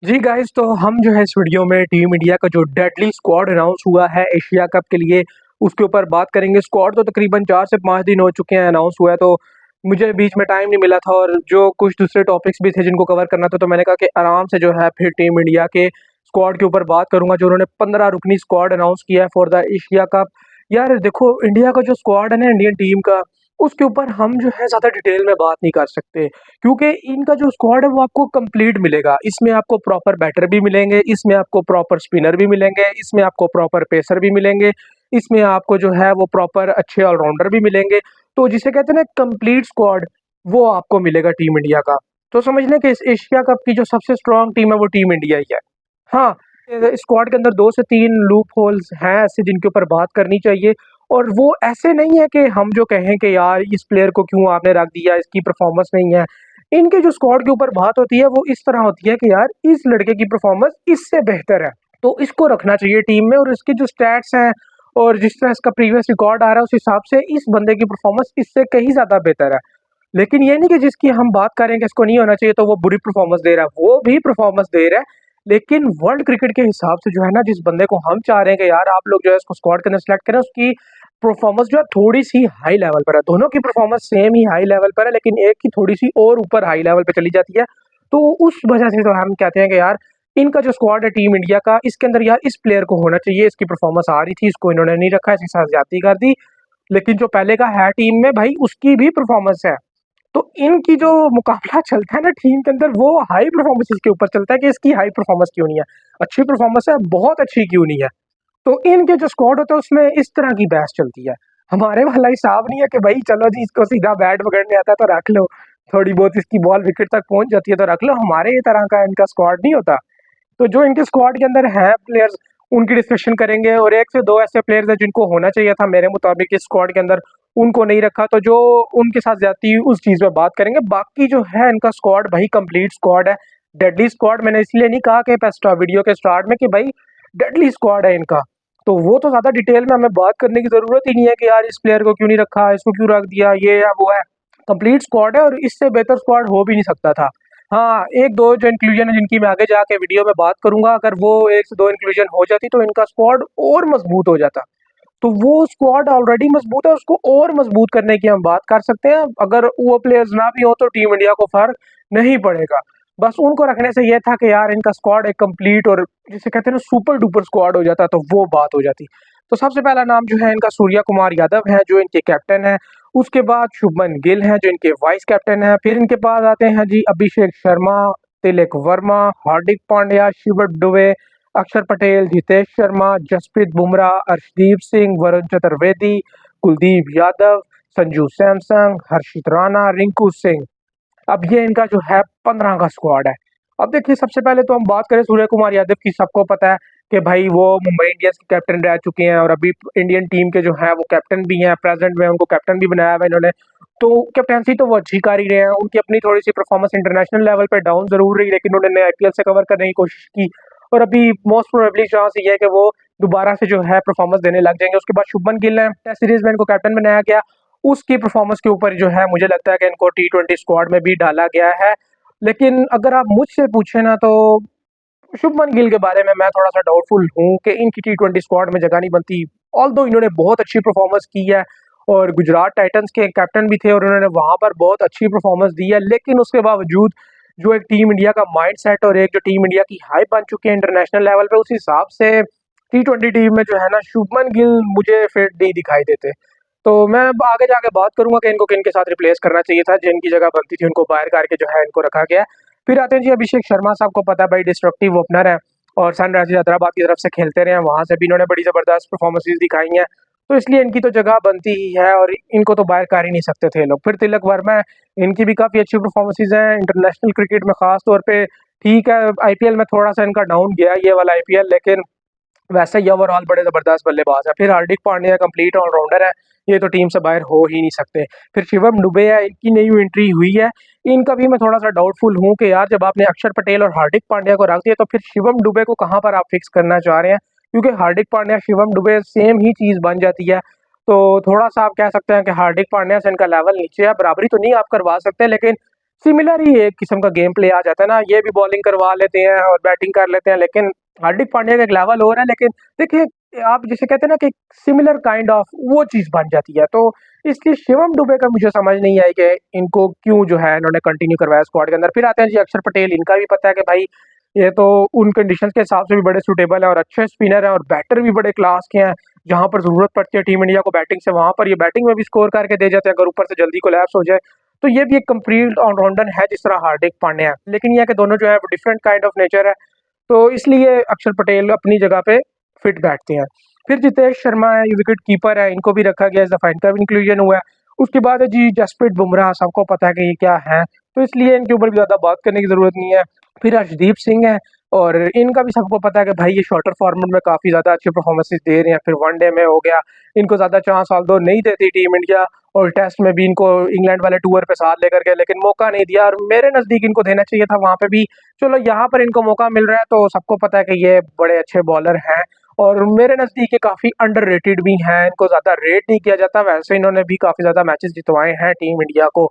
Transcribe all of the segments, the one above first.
जी guys, तो हम जो है इस वीडियो में टीम इंडिया का जो डेडली स्क्वाड अनाउंस हुआ है एशिया कप के लिए, उसके ऊपर बात करेंगे। स्क्वाड तो तकरीबन 4 से 5 दिन हो चुके हैं अनाउंस हुआ है, तो मुझे बीच में टाइम नहीं मिला था और जो कुछ दूसरे टॉपिक्स भी थे जिनको कवर करना था, तो मैंने कहा कि आराम से जो है फिर टीम इंडिया के स्क्वाड के ऊपर बात करूँगा, जो उन्होंने 15 रुकनी स्क्वाड अनाउंस किया है फॉर द एशिया कप। यार देखो, इंडिया का जो स्क्वाड है ना इंडियन टीम का, उसके ऊपर हम जो है ज़्यादा डिटेल में बात नहीं कर सकते। क्योंकि इनका जो स्क्वाड है वो आपको कंप्लीट मिलेगा। इसमें आपको प्रॉपर बैटर भी मिलेंगे, इसमें आपको प्रॉपर स्पिनर भी मिलेंगे, इसमें आपको प्रॉपर पेसर भी मिलेंगे, इसमें आपको जो है वो प्रॉपर अच्छे ऑलराउंडर भी मिलेंगे। तो जिसे कहते हैं ना कंप्लीट स्क्वाड, वो आपको मिलेगा टीम इंडिया का। तो समझ लें कि इस एशिया कप की जो सबसे स्ट्रॉन्ग टीम है वो टीम इंडिया ही है। हाँ, स्क्वाड के अंदर 2 से 3 लूप होल्स हैं ऐसे जिनके ऊपर बात करनी चाहिए, और वो ऐसे नहीं है कि हम जो कहें कि यार इस प्लेयर को क्यों आपने रख दिया, इसकी परफॉर्मेंस नहीं है। इनके जो स्क्वाड के ऊपर बात होती है वो इस तरह होती है कि यार इस लड़के की परफॉर्मेंस इससे बेहतर है, तो इसको रखना चाहिए टीम में, और इसके जो स्टैट्स हैं और जिस तरह इसका प्रीवियस रिकॉर्ड आ रहा है उस हिसाब से इस बंदे की परफॉर्मेंस इससे कहीं ज़्यादा बेहतर है। लेकिन ये नहीं कि जिसकी हम बात करें कि इसको नहीं होना चाहिए तो वो बुरी परफॉर्मेंस दे रहा है, वो भी परफॉर्मेंस दे रहा है। लेकिन वर्ल्ड क्रिकेट के हिसाब से जो है ना, जिस बंदे को हम चाह रहे हैं कि यार आप लोग जो है इसको स्क्वाड के अंदर सेलेक्ट करें, उसकी परफॉर्मेंस जो है थोड़ी सी हाई लेवल पर है। दोनों की परफॉर्मेंस सेम ही हाई लेवल पर है, लेकिन एक की थोड़ी सी और ऊपर हाई लेवल पे चली जाती है। तो उस वजह से तो हम कहते हैं कि यार इनका जो स्क्वाड है टीम इंडिया का, इसके अंदर यार इस प्लेयर को होना चाहिए, इसकी परफॉर्मेंस आ रही थी, इसको इन्होंने नहीं रखा, इसके साथ ज्यादती कर दी। लेकिन जो पहले का है टीम में भाई, उसकी भी परफॉर्मेंस है। तो इनकी जो मुकाबला चलता है ना टीम के अंदर, वो हाई परफॉर्मेंस के ऊपर चलता है कि इसकी हाई परफॉर्मेंस क्यों नहीं है, अच्छी परफॉर्मेंस है, बहुत अच्छी क्यों नहीं है। तो इनके जो स्क्वाड होता है उसमें इस तरह की बहस चलती है। हमारे वाला हिसाब नहीं है कि भाई चलो जी इसको सीधा बैट पकड़ने आता है तो रख लो, थोड़ी बहुत इसकी बॉल विकेट तक पहुंच जाती है तो रख लो, हमारे ये तरह का इनका स्क्वाड नहीं होता। तो जो इनके स्क्वाड के अंदर हैं प्लेयर्स, उनकी डिस्कशन करेंगे, और 1 से 2 ऐसे प्लेयर्स हैं जिनको होना चाहिए था मेरे मुताबिक इस स्क्वाड के अंदर, उनको नहीं रखा, तो जो उनके साथ जाती है उस चीज़ पे बात करेंगे। बाकी जो है इनका स्क्वाड भाई कंप्लीट स्क्वाड है, डेडली स्क्वाड। मैंने इसलिए नहीं कहा कि वीडियो के स्टार्ट में कि भाई डेडली स्क्वाड है इनका, तो वो तो ज़्यादा डिटेल में हमें बात करने की ज़रूरत ही नहीं है कि यार इस प्लेयर को क्यों नहीं रखा, इसको क्यों रख दिया, ये है वो है। कंप्लीट स्क्वाड है और इससे बेहतर स्क्वाड हो भी नहीं सकता था। हाँ, 1-2 जो इंक्लूजन है जिनकी मैं आगे जाके वीडियो में बात करूँगा, अगर वो 1 से 2 इंक्लूजन हो जाती तो इनका स्क्वाड और मजबूत हो जाता। तो वो स्क्वाड ऑलरेडी मजबूत है, उसको और मजबूत करने की हम बात कर सकते हैं। अगर वो प्लेयर्स ना भी हो तो टीम इंडिया को फर्क नहीं पड़ेगा। बस उनको रखने से ये था कि यार इनका स्क्वाड एक कंप्लीट और जिसे कहते हैं ना सुपर डुपर स्क्वाड हो जाता, तो वो बात हो जाती। तो सबसे पहला नाम जो है इनका सूर्या कुमार यादव है, जो इनके कैप्टन है। उसके बाद शुभमन गिल हैं जो इनके वाइस कैप्टन हैं। फिर इनके पास आते हैं जी अभिषेक शर्मा, तिलक वर्मा, हार्दिक पांड्या, शिव दुबे, अक्षर पटेल, जितेश शर्मा, जसप्रीत बुमराह, अर्शदीप सिंह, वरुण चतुर्वेदी, कुलदीप यादव, संजू सैमसंग, हर्षित राणा, रिंकू सिंह। अब ये इनका जो है 15 का स्क्वाड है। अब देखिए, सबसे पहले तो हम बात करें सूर्य कुमार यादव की। सबको पता है कि भाई वो मुंबई इंडियंस के कैप्टन रह चुके हैं और अभी इंडियन टीम के जो है वो कैप्टन भी हैं, प्रेजेंट में उनको कैप्टन भी बनाया हुआ है इन्होंने। तो कैप्टनसी तो वो अच्छी कर ही रहे हैं। उनकी अपनी थोड़ी सी परफॉर्मेंस इंटरनेशनल लेवल पे डाउन जरूर रही, लेकिन उन्होंने आईपीएल से कवर करने की कोशिश की, और अभी मोस्ट प्रोबेबली चांस ये है कि वो दोबारा से जो है परफॉर्मेंस देने लग जाएंगे। उसके बाद शुभमन गिल है, टेस्ट सीरीज में इनको कैप्टन बनाया गया, उसकी परफॉर्मेंस के ऊपर जो है मुझे लगता है कि इनको टी20 स्क्वाड में भी डाला गया है। लेकिन अगर आप मुझसे पूछे ना, तो शुभमन गिल के बारे में मैं थोड़ा सा डाउटफुल हूँ कि इनकी टी20 स्क्वाड में जगह नहीं बनती। ऑल्दो इन्होंने बहुत अच्छी परफॉर्मेंस की है और गुजरात टाइटंस के कैप्टन भी थे और उन्होंने वहां पर बहुत अच्छी परफॉर्मेंस दी है, लेकिन उसके बावजूद जो एक टीम इंडिया का माइंडसेट और एक जो टीम इंडिया की हाइप बन चुकी है इंटरनेशनल लेवल पे, उस हिसाब से टी20 टीम में जो है ना शुभमन गिल मुझे फिट नहीं दिखाई देते। तो मैं अब आगे जाके बात करूंगा कि इनको किन के साथ रिप्लेस करना चाहिए था, जिनकी जगह बनती थी उनको बाहर करके जो है इनको रखा गया। फिर आते हैं जी अभिषेक शर्मा साहब। को पता है भाई डिस्ट्रक्टिव ओपनर है और सनराइजर्स हैदराबाद की तरफ से खेलते रहे हैं, वहां से भी इन्होंने बड़ी जबरदस्त परफॉर्मेंसेज दिखाई हैं, तो इसलिए इनकी तो जगह बनती ही है और इनको तो बाहर कर ही नहीं सकते थे लोग। फिर तिलक वर्मा है, इनकी भी काफी अच्छी परफॉर्मेंसेज हैं इंटरनेशनल क्रिकेट में खास तौर पे। ठीक है, आईपीएल में थोड़ा सा इनका डाउन गया ये वाला आईपीएल, लेकिन वैसे ही ओवरऑल बड़े जबरदस्त बल्लेबाज है। फिर हार्दिक पांड्या कंप्लीट ऑलराउंडर है, ये तो टीम से बाहर हो ही नहीं सकते। फिर शिवम दुबे है, इनकी नई एंट्री हुई है। इनका भी मैं थोड़ा सा डाउटफुल हूँ कि यार जब आपने अक्षर पटेल और हार्दिक पांड्या को रख दिया, तो फिर शिवम दुबे को कहाँ पर आप फिक्स करना चाह रहे हैं, क्योंकि हार्दिक पांड्या शिवम दुबे सेम ही चीज बन जाती है। तो थोड़ा सा आप कह सकते हैं कि हार्दिक पांड्या से इनका लेवल नीचे है, बराबरी तो नहीं आप करवा सकते, लेकिन सिमिलर ही एक किस्म का गेम प्ले आ जाता है ना, ये भी बॉलिंग करवा लेते हैं और बैटिंग कर लेते हैं, लेकिन हार्दिक पांड्या का एक लेवल और है। लेकिन देखिए, आप जिसे कहते हैं ना कि सिमिलर काइंड ऑफ वो चीज़ बन जाती है, तो इसलिए शिवम दुबे का मुझे समझ नहीं आई कि इनको क्यों जो है इन्होंने कंटिन्यू करवाया स्क्वाड के अंदर। फिर आते हैं जी अक्षर पटेल, इनका भी पता है कि भाई ये तो उन कंडीशंस के हिसाब से भी बड़े सूटेबल हैं और अच्छे स्पिनर हैं और बैटर भी बड़े क्लास के हैं। जहाँ पर ज़रूरत पड़ती है टीम इंडिया को बैटिंग से, वहाँ पर ये बैटिंग में भी स्कोर करके दे जाते हैं, अगर ऊपर से जल्दी कोलैप्स हो जाए। तो ये भी एक कंप्लीट ऑलराउंडर है जिस तरह हार्दिक पांड्या है, लेकिन ये है कि दोनों जो है वो डिफरेंट काइंड ऑफ नेचर है, तो इसलिए अक्षर पटेल अपनी जगह पे फिट बैठते हैं। फिर जितेश शर्मा है, ये विकेट कीपर है, इनको भी रखा गया, इस दफा इनका भी इंक्लूजन हुआ है। उसके बाद है जी जसप्रीत बुमराह, सबको पता है कि ये क्या है, तो इसलिए इनके ऊपर भी ज़्यादा बात करने की ज़रूरत नहीं है। फिर अर्शदीप सिंह है, और इनका भी सबको पता है कि भाई ये शॉर्टर फॉर्मेट में काफ़ी ज़्यादा अच्छी परफॉर्मेंसेस दे रहे हैं। फिर वनडे में हो गया, इनको ज़्यादा चांस ऑल दो नहीं देती टीम इंडिया, और टेस्ट में भी इनको इंग्लैंड वाले टूर पे साथ लेकर गए, लेकिन मौका नहीं दिया, और मेरे नज़दीक इनको देना चाहिए था वहाँ पे भी। चलो यहाँ पर इनको मौका मिल रहा है, तो सबको पता है कि ये बड़े अच्छे बॉलर हैं, और मेरे नज़दीक ये काफ़ी अंडररेटेड भी हैं, इनको ज़्यादा रेट नहीं किया जाता। वैसे इन्होंने भी काफ़ी ज़्यादा मैचेस जितवाए हैं टीम इंडिया को।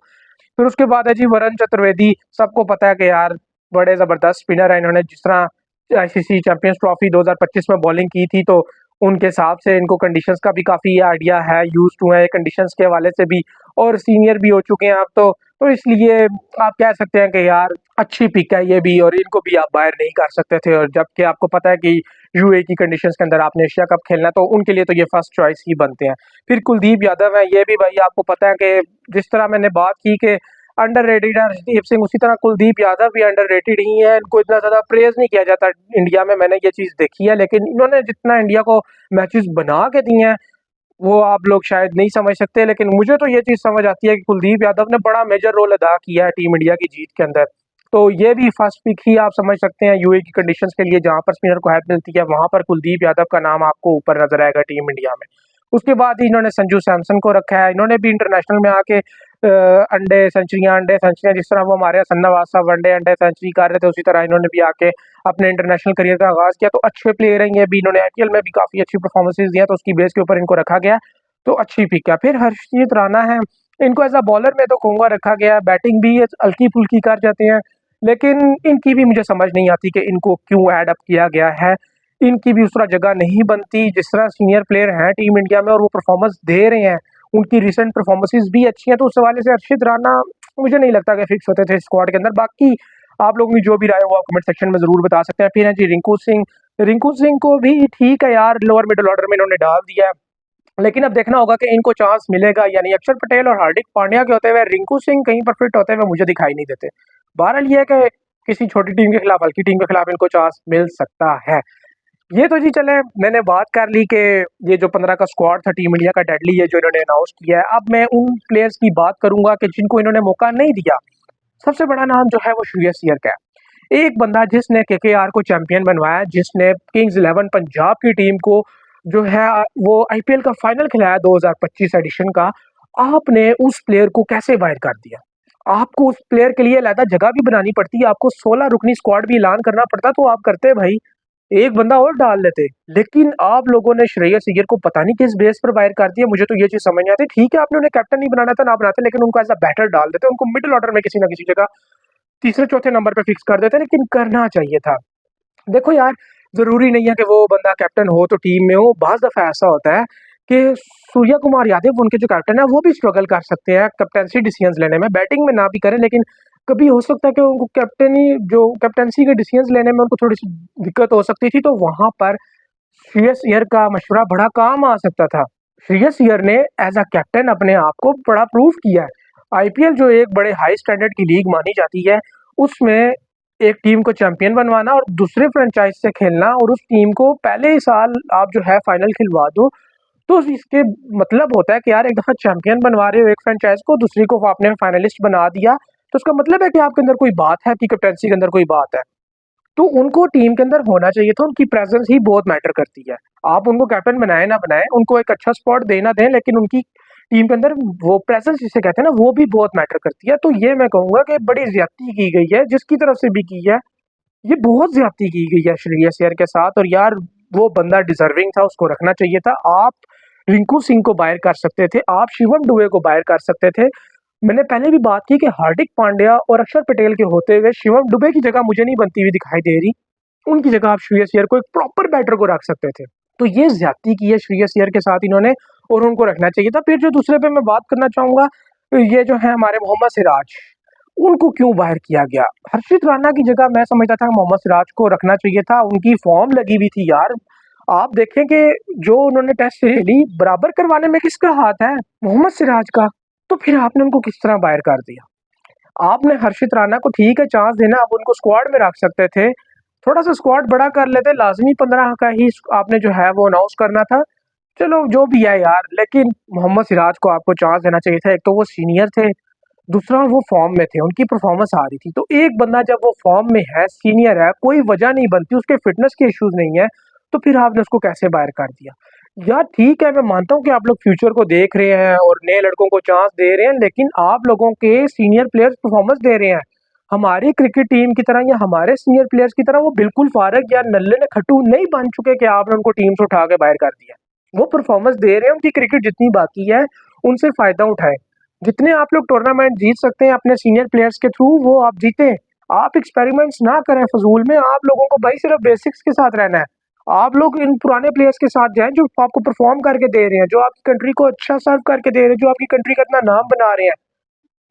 फिर उसके बाद है जी वरुण चतुर्वेदी, सबको पता है कि यार बड़े ज़बरदस्त स्पिनर हैं। इन्होंने जिस तरह आईसीसी चैंपियंस ट्रॉफी 2025 में बॉलिंग की थी, तो उनके हिसाब से इनको कंडीशंस का भी काफ़ी आइडिया है, यूज्ड टू हैं कंडीशंस के हवाले से भी, और सीनियर भी हो चुके हैं आप तो इसलिए आप कह सकते हैं कि यार अच्छी पिक है ये भी, और इनको भी आप बाहर नहीं कर सकते थे। और जबकि आपको पता है कि यूए की कंडीशंस के अंदर आपने एशिया कप खेलना है, तो उनके लिए तो ये फर्स्ट चॉइस ही बनते हैं। फिर कुलदीप यादव है, ये भी भाई आपको पता है कि जिस तरह मैंने बात की कि अंडररेटेड है हरदीप सिंह, उसी तरह कुलदीप यादव भी अंडररेटेड ही है। इनको इतना ज़्यादा प्रेज़ नहीं किया जाता इंडिया में, मैंने ये चीज़ देखी है, लेकिन इन्होंने जितना इंडिया को मैचेस बना के दिए हैं, वो आप लोग शायद नहीं समझ सकते। लेकिन मुझे तो ये चीज़ समझ आती है कि कुलदीप यादव ने बड़ा मेजर रोल अदा किया है टीम इंडिया की जीत के अंदर। तो ये भी फर्स्ट पिक ही आप समझ सकते हैं यूए की कंडीशंस के लिए, जहाँ पर स्पिनर को हेल्प मिलती है, वहाँ पर कुलदीप यादव का नाम आपको ऊपर नजर आएगा टीम इंडिया में। उसके बाद ही इन्होंने संजू सैमसन को रखा है, इन्होंने भी इंटरनेशनल में आके अंडे सेंचुरियाँ जिस तरह वो हमारे सन्नावास साहब वनडे अंडे सेंचुरी कर रहे थे, उसी तरह इन्होंने भी आके अपने इंटरनेशनल करियर का आगाज़ किया। तो अच्छे प्लेयर हैं ये भी, इन्होंने आईपीएल में भी काफ़ी अच्छी परफॉर्मेंसेज दी हैं, तो उसकी बेस के ऊपर इनको रखा गया, तो अच्छी पिक है। फिर हर्षदीप राणा है, इनको एज अ बॉलर में तो कहूँगा रखा गया है, बैटिंग भी हल्की फुल्की कर जाते हैं, लेकिन इनकी भी मुझे समझ नहीं आती कि इनको क्यों ऐड अप किया गया है। इनकी भी उस तरह जगह नहीं बनती, जिस तरह सीनियर प्लेयर हैं टीम इंडिया में और वो परफॉर्मेंस दे रहे हैं, उनकी रिसेंट परफॉर्मेंसेस भी अच्छी हैं, तो उस हवाले से हर्षित राणा मुझे नहीं लगता कि फिक्स होते थे स्क्वाड के अंदर। बाकी आप लोगों की जो भी राय हो आप कमेंट सेक्शन में ज़रूर बता सकते हैं। फिर है जी रिंकू सिंह, रिंकू सिंह को भी ठीक है यार, लोअर मिडिल ऑर्डर में इन्होंने डाल दिया है, लेकिन अब देखना होगा कि इनको चांस मिलेगा या नहीं। अक्षर पटेल और हार्दिक पांड्या के होते हुए रिंकू सिंह कहीं पर फिट होते हुए मुझे दिखाई नहीं देते। बहरहाल ये है कि किसी छोटी टीम के खिलाफ, हल्की टीम के खिलाफ इनको चांस मिल सकता है। ये तो जी चले, मैंने बात कर ली कि ये जो 15 का स्क्वाड था टीम इंडिया का डेडली है जो इन्होंने अनाउंस किया है। अब मैं उन प्लेयर्स की बात करूंगा कि जिनको इन्होंने मौका नहीं दिया। सबसे बड़ा नाम जो है वो श्रेयस अय्यर का है, एक बंदा जिसने केकेआर को चैंपियन बनवाया, जिसने किंग्स 11 पंजाब की टीम को जो है वो आईपीएल का फाइनल खिलाया 2025 एडिशन का। आपने उस प्लेयर को कैसे बाहर कर दिया? आपको उस प्लेयर के लिए अलग जगह भी बनानी पड़ती है, आपको 16 रुकनी स्क्वाड भी ऐलान करना पड़ता, तो आप करते भाई, एक बंदा और डाल लेते। लेकिन आप लोगों ने श्रेयस अय्यर को पता नहीं किस बेस पर बाहर कर दिया, मुझे तो ये चीज समझ नहीं आती। ठीक है, आपने उन्हें कैप्टन नहीं बनाना था, ना बनाते, लेकिन उनको एज अ बैटर डाल देते, उनको मिडिल ऑर्डर में किसी ना किसी जगह तीसरे चौथे नंबर पे फिक्स कर देते, लेकिन करना चाहिए था। देखो यार, ज़रूरी नहीं है कि वो बंदा कैप्टन हो तो टीम में हो, बाज़ दफ़ा ऐसा होता है कि सूर्या कुमार यादव उनके जो कैप्टन है वो भी स्ट्रगल कर सकते हैं कैप्टेंसी डिसीजंस लेने में, बैटिंग में ना भी करें, लेकिन कभी हो सकता है कि उनको कैप्टेंसी के डिसीजंस लेने में उनको थोड़ी सी दिक्कत हो सकती थी, तो वहाँ पर श्रेयस अय्यर का मशवरा बड़ा काम आ सकता था। श्रेयस अय्यर ने एज अ कैप्टन अपने आप को बड़ा प्रूव किया है। आईपीएल जो एक बड़े हाई स्टैंडर्ड की लीग मानी जाती है, उसमें एक टीम को चैंपियन बनवाना और दूसरे फ्रेंचाइज से खेलना, और उस टीम को पहले ही साल आप जो है फाइनल खिलवा दो, तो इसके मतलब होता है कि यार एक दफ़ा चैंपियन बनवा रहे हो एक फ्रेंचाइज को, दूसरी को आपने फाइनलिस्ट बना दिया, तो उसका मतलब है कि आपके अंदर कोई बात है, आपकी कैप्टनसी के अंदर कोई बात है। तो उनको टीम के अंदर होना चाहिए था, उनकी प्रेजेंस ही बहुत मैटर करती है। आप उनको कैप्टन बनाए ना बनाए, उनको एक अच्छा स्पॉट देना दें, लेकिन उनकी टीम के अंदर वो प्रेजेंस जिसे कहते हैं ना, वो भी बहुत मैटर करती है। तो ये मैं कहूंगा कि बड़ी ज्यादती की गई है, जिसकी तरफ से भी की है, ये बहुत ज्यादती की गई है श्रेयस अय्यर के साथ। और यार वो बंदा डिजर्विंग था, उसको रखना चाहिए था। आप रिंकू सिंह को बाहर कर सकते थे, आप शिवम दुबे को बाहर कर सकते थे। मैंने पहले भी बात की कि हार्दिक पांड्या और अक्षर पटेल के होते हुए शिवम दुबे की जगह मुझे नहीं बनती हुई दिखाई दे रही। उनकी जगह आप श्रेयस अय्यर को एक प्रॉपर बैटर को रख सकते थे। तो ये ज्यादती की है श्रेयस अय्यर के साथ इन्होंने, और उनको रखना चाहिए था। फिर जो दूसरे पे मैं बात करना चाहूंगा, ये जो है हमारे मोहम्मद सिराज, उनको क्यों बाहर किया गया? हर्षित राणा की जगह मैं समझता था मोहम्मद सिराज को रखना चाहिए था। उनकी फॉर्म लगी हुई थी यार। आप देखें कि जो उन्होंने टेस्ट सीरीज ली, बराबर करवाने में किसका हाथ है? मोहम्मद सिराज का। तो फिर आपने उनको किस तरह बाहर कर दिया? आपने हर्षित राणा को ठीक है चांस देना, आप उनको स्क्वाड में रख सकते थे, थोड़ा सा स्क्वाड बड़ा कर लेते, लाजमी 15 का ही आपने जो है वो अनाउंस करना था। चलो जो भी है यार, लेकिन मोहम्मद सिराज को आपको चांस देना चाहिए था। एक तो वो सीनियर थे, दूसरा वो फॉर्म में थे, उनकी परफॉर्मेंस आ रही थी। तो एक बंदा जब वो फॉर्म में है, सीनियर है, कोई वजह नहीं बनती, उसके फिटनेस के इश्यूज नहीं है, तो फिर आपने उसको कैसे बाहर कर दिया? यार ठीक है, मैं मानता हूँ कि आप लोग फ्यूचर को देख रहे हैं और नए लड़कों को चांस दे रहे हैं, लेकिन आप लोगों के सीनियर प्लेयर्स परफॉर्मेंस दे रहे हैं। हमारी क्रिकेट टीम की तरह या हमारे सीनियर प्लेयर्स की तरह वो बिल्कुल फारग या नल्ले ने खट्टू नहीं बन चुके कि आपने उनको टीम से उठा के बाहर कर दिया। वो परफॉर्मेंस दे रहे हैं, उनकी क्रिकेट जितनी बाकी है उनसे फायदा उठाएं। जितने आप लोग टूर्नामेंट जीत सकते हैं अपने सीनियर प्लेयर्स के थ्रू, वो आप जीतें। आप एक्सपेरिमेंट्स ना करें फजूल में। आप लोगों को भाई सिर्फ बेसिक्स के साथ रहना है। आप लोग इन पुराने प्लेयर्स के साथ जाएं जो आपको परफॉर्म करके दे रहे हैं, जो आपकी कंट्री को अच्छा सर्व करके दे रहे हैं, जो आपकी कंट्री का इतना नाम बना रहे हैं।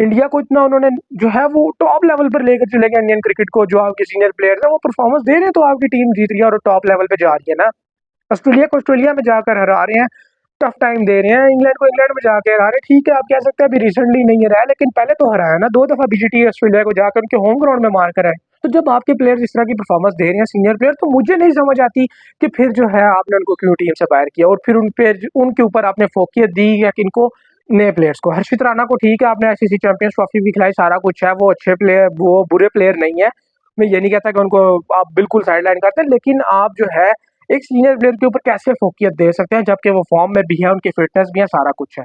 इंडिया को इतना उन्होंने जो है वो टॉप लेवल पर लेकर चले गए इंडियन क्रिकेट को। जो आपके सीनियर प्लेयर्स हैं वो परफॉर्मेंस दे रहे हैं, तो आपकी टीम जीत रही है और टॉप लेवल पे जा रही है ना। ऑस्ट्रेलिया को ऑस्ट्रेलिया में जाकर हरा रहे हैं, टफ टाइम दे रहे हैं। इंग्लैंड को इंग्लैंड में जाकर हरा रहे हैं। ठीक है, आप कह सकते हैं अभी रिसेंटली नहीं हराया, लेकिन पहले तो हराया ना, 2 दफा बीजीटी ऑस्ट्रेलिया को जाकर उनके होम ग्राउंड में मार कर आए। तो जब आपके प्लेयर्स इस तरह की परफॉर्मेंस दे रहे हैं सीनियर प्लेयर, तो मुझे नहीं समझ आती कि फिर जो है आपने उनको क्यों टीम से बाहर किया, और फिर उनके ऊपर आपने फोकियत दी या किनको, नए प्लेयर्स को। हर्षित राणा को ठीक है आपने आईसीसी चैंपियंस ट्रॉफी भी खिलाई, सारा कुछ है, वो अच्छे प्लेयर, वो बुरे प्लेयर नहीं है। मैं ये नहीं कहता कि उनको आप बिल्कुल साइडलाइन करते हैं, लेकिन आप जो है एक सीनियर प्लेयर के ऊपर कैसे फोकियत दे सकते हैं जबकि वो फॉर्म में भी है, उनकी फिटनेस भी है, सारा कुछ है।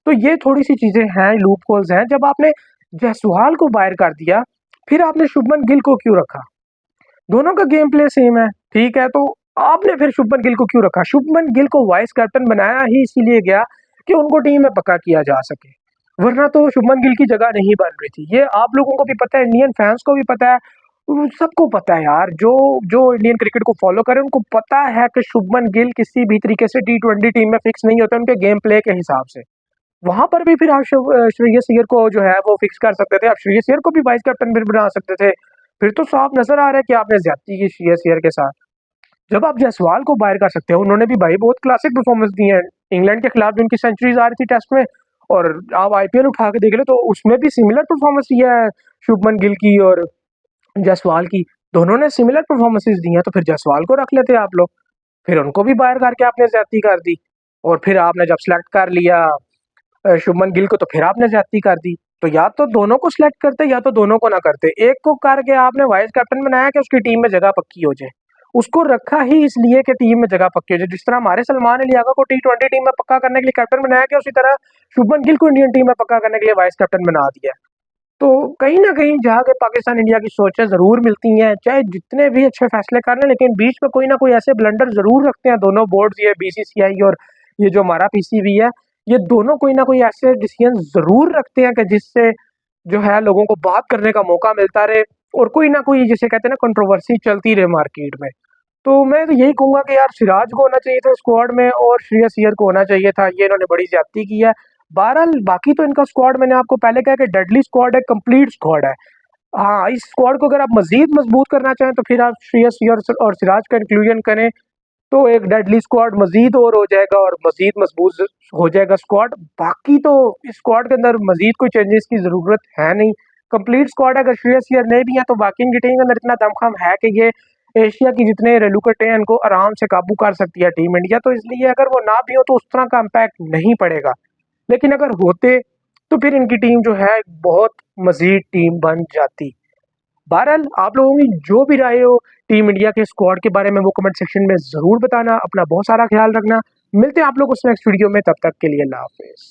तो ये थोड़ी सी चीजें हैं, लूप होल्स हैं। जब आपने जायसवाल को बाहर कर दिया, फिर आपने शुभमन गिल को क्यों रखा? दोनों का गेम प्ले सेम है, ठीक है, तो आपने फिर शुभमन गिल को क्यों रखा? शुभमन गिल को वाइस कैप्टन बनाया ही इसीलिए गया कि उनको टीम में पक्का किया जा सके, वरना तो शुभमन गिल की जगह नहीं बन रही थी। ये आप लोगों को भी पता है, इंडियन फैंस को भी पता है, सबको पता है यार। जो जो इंडियन क्रिकेट को फॉलो करे उनको पता है कि शुभमन गिल किसी भी तरीके से T20 टीम में फिक्स नहीं होते उनके गेम प्ले के हिसाब से। वहां पर भी फिर आप श्रेयस अय्यर को जो है वो फिक्स कर सकते थे, आप श्रेयस अय्यर को भी वाइस कैप्टन भी बना सकते थे। फिर तो साफ नजर आ रहा है कि आपने ज्यादती की श्रेयस अय्यर के साथ। जब आप जायसवाल को बाहर कर सकते हो, उन्होंने भी भाई बहुत क्लासिक परफॉर्मेंस दी है। इंग्लैंड के खिलाफ भी उनकी सेंचुरीज आ रही थी टेस्ट में, और आप आईपीएल उठा के देख लो तो उसमें भी सिमिलर परफॉर्मेंस दिया है शुभमन गिल की और जायसवाल की। दोनों ने सिमिलर परफॉर्मेंसेस दी हैं, तो फिर जायसवाल को रख लेते आप लोग। फिर उनको भी बाहर करके आपने ज्यादती कर दी, और फिर आपने जब सेलेक्ट कर लिया शुभमन गिल को, तो फिर आपने ज्यादती कर दी। तो या तो दोनों को सिलेक्ट करते या तो दोनों को ना करते, एक को करके आपने वाइस कैप्टन बनाया कि उसकी टीम में जगह पक्की हो जाए। उसको रखा ही इसलिए कि टीम में जगह पक्की हो जाए। जिस तरह हमारे सलमान अली आगा को T20 टीम में पक्का करने के लिए कैप्टन बनाया गया, उसी तरह शुभमन गिल को इंडियन टीम में पक्का करने के लिए वाइस कैप्टन बना दिया। तो कहीं ना कहीं जहाँ के पाकिस्तान इंडिया की सोचें जरूर मिलती हैं, चाहे जितने भी अच्छे फैसले कर लें, लेकिन बीच में कोई ना कोई ऐसे ब्लंडर जरूर रखते हैं दोनों बोर्ड, ये बीसीसीआई और ये जो हमारा पीसीबी है, ये दोनों कोई ना कोई ऐसे डिसीजन जरूर रखते हैं कि जिससे जो है लोगों को बात करने का मौका मिलता रहे, और कोई ना कोई जिसे कहते हैं ना कंट्रोवर्सी चलती रहे मार्केट में। तो मैं तो यही कहूंगा कि यार सिराज को होना चाहिए था स्क्वाड में, और श्रेयस अय्यर को होना चाहिए था। ये इन्होंने बड़ी ज्यादती की है। बहरहाल बाकी तो इनका स्क्वाड मैंने आपको पहले कहा कि डेडली स्क्वाड है, कंप्लीट स्क्वाड है। हाँ, इस स्क्वाड को अगर आप मजीद मजबूत करना चाहें तो फिर आप श्रेयस अय्यर और सिराज का इंक्लूजन करें, तो एक डेडली स्क्वाड मजीद और हो जाएगा और मजीद मजबूत हो जाएगा स्क्वाड। बाकी तो इस स्क्वाड के अंदर मजीद कोई चेंजेस की जरूरत है नहीं, कंप्लीट स्क्वाड है। अगर श्रेयस अय्यर नहीं भी है तो बाकी इनकी टीम के अंदर इतना दमखम है कि ये एशिया की जितने रेलुकट हैं इनको आराम से काबू कर सकती है टीम इंडिया। तो इसलिए अगर वो ना भी हो तो उस तरह का इम्पैक्ट नहीं पड़ेगा, लेकिन अगर होते तो फिर इनकी टीम जो है बहुत मजीद टीम बन जाती। बहरहाल आप लोगों की जो भी राय हो टीम इंडिया के स्क्वाड के बारे में, वो कमेंट सेक्शन में जरूर बताना। अपना बहुत सारा ख्याल रखना। मिलते हैं आप लोग उस नेक्स्ट वीडियो में, तब तक के लिए अल्लाह हाफिज।